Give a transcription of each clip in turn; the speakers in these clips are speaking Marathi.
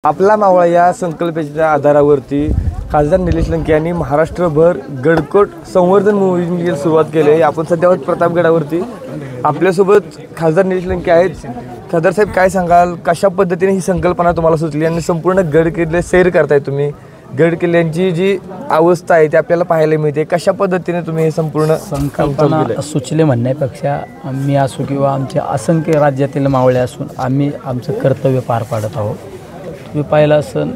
आपला मावळा या संकल्पनेच्या आधारावरती खासदार निलेश लंके यांनी महाराष्ट्रभर गडकोट संवर्धन मोहिमेची सुरुवात केली आहे। आपण सध्या प्रतापगडावरती आपल्यासोबत खासदार निलेश लंके आहेत। खासदार साहेब, काय सांगाल, कशा पद्धतीने ही संकल्पना तुम्हाला सुचली आणि संपूर्ण गड किल्ले सैर करताय तुम्ही? गड किल्ल्यांची जी अवस्था आहे ती आपल्याला पाहायला मिळते, कशा पद्धतीने तुम्ही हे संपूर्ण संकल्पना सुचले म्हणण्यापेक्षा मी असो किंवा आमचे असंख्य राज्यातील मावळे असून आम्ही आमचं कर्तव्य पार पाडत आहोत। तुम्ही पाहिलं असन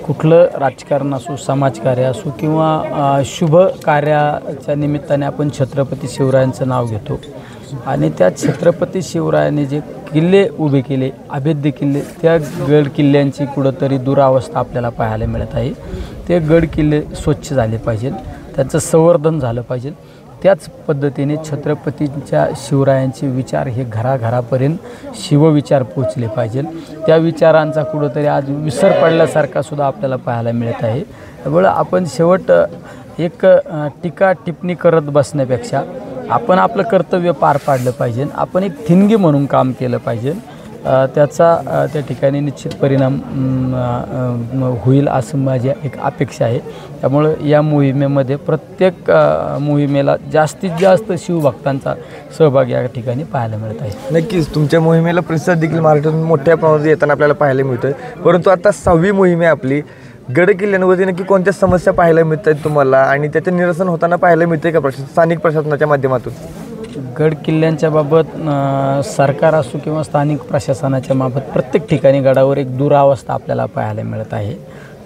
कुठलं राजकारण असो, समाजकार्य असो किंवा शुभ कार्याच्या निमित्ताने आपण छत्रपती शिवरायांचं नाव घेतो आणि त्या छत्रपती शिवरायांनी जे किल्ले उभे केले, अभेद्य किल्ले, त्या गड किल्ल्यांची कुठंतरी दुरावस्था आपल्याला पाहायला मिळत आहे। ते गड किल्ले स्वच्छ झाले पाहिजेत, त्याचं संवर्धन झालं पाहिजे। त्याच पद्धतीने छत्रपतींच्या शिवरायांचे विचार हे घराघरापर्यंत शिवविचार पोचले पाहिजे। त्या विचारांचा कुठंतरी आज विसर पडल्यासारखा सुद्धा आपल्याला पाहायला मिळत आहे। त्यामुळे आपण शेवट एक टीका टिप्पणी करत बसण्यापेक्षा आपण आपलं कर्तव्य पार पाडलं पाहिजे, आपण एक थिनगी म्हणून काम केलं पाहिजे। त्याचा त्या ठिकाणी निश्चित परिणाम होईल असं माझी एक अपेक्षा आहे। त्यामुळे या मोहिमेमध्ये प्रत्येक मोहिमेला जास्तीत जास्त शिवभक्तांचा सहभाग या ठिकाणी पाहायला मिळत आहे। नक्कीच तुमच्या मोहिमेला प्रतिसाद देखील महाराष्ट्रातून मोठ्या प्रमाणात येताना आपल्याला पाहायला मिळतोय। परंतु आता 6वी मोहीम आहे आपली। गड किल्ल्यांवरती नक्की कोणत्या समस्या पाहायला मिळत आहेत तुम्हाला आणि त्याचे निरसन होताना पाहायला मिळते का स्थानिक प्रशासनाच्या माध्यमातून? गड किल्ल्यांच्या बाबत सरकार असो किंवा स्थानिक प्रशासनाच्या बाबत प्रत्येक ठिकाणी गडावर एक दुरावस्था आपल्याला पाहायला मिळत आहे।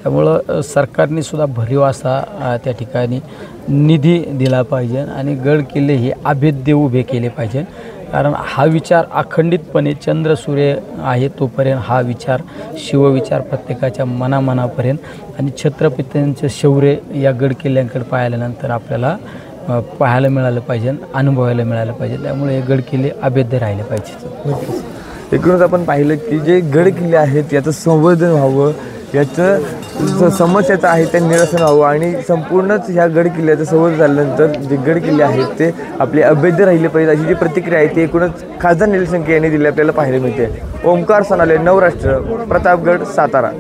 त्यामुळं सरकारने सुद्धा भरीव असा त्या ठिकाणी निधी दिला पाहिजे आणि गड किल्ले हे अभेद्य उभे केले पाहिजे। कारण हा विचार अखंडितपणे चंद्र सूर्य आहे तोपर्यंत हा विचार शिवविचार प्रत्येकाच्या मनामनापर्यंत आणि छत्रपतींचं शौर्य या गड किल्ल्यांकडे पाहिल्यानंतर आपल्याला पाहायला मिळालं पाहिजे, अनुभवायला मिळालं पाहिजे। त्यामुळे हे गड किल्ले अभेद्य राहिले पाहिजे। एकूणच आपण पाहिलं की जे गड किल्ले आहेत याचं संवर्धन व्हावं, याचं समस्याचं आहे त्या निरसन व्हावं आणि संपूर्णच ह्या गड किल्ल्याचं संवर्धन झाल्यानंतर जे गड किल्ले आहेत ते आपले अभेद्य राहिले पाहिजे अशी जी प्रतिक्रिया आहे ती एकूणच खासदार निलेश लंके यांनी दिली आपल्याला पाहायला मिळते। ओमकार सोनाले, नवराष्ट्र, प्रतापगड, सातारा।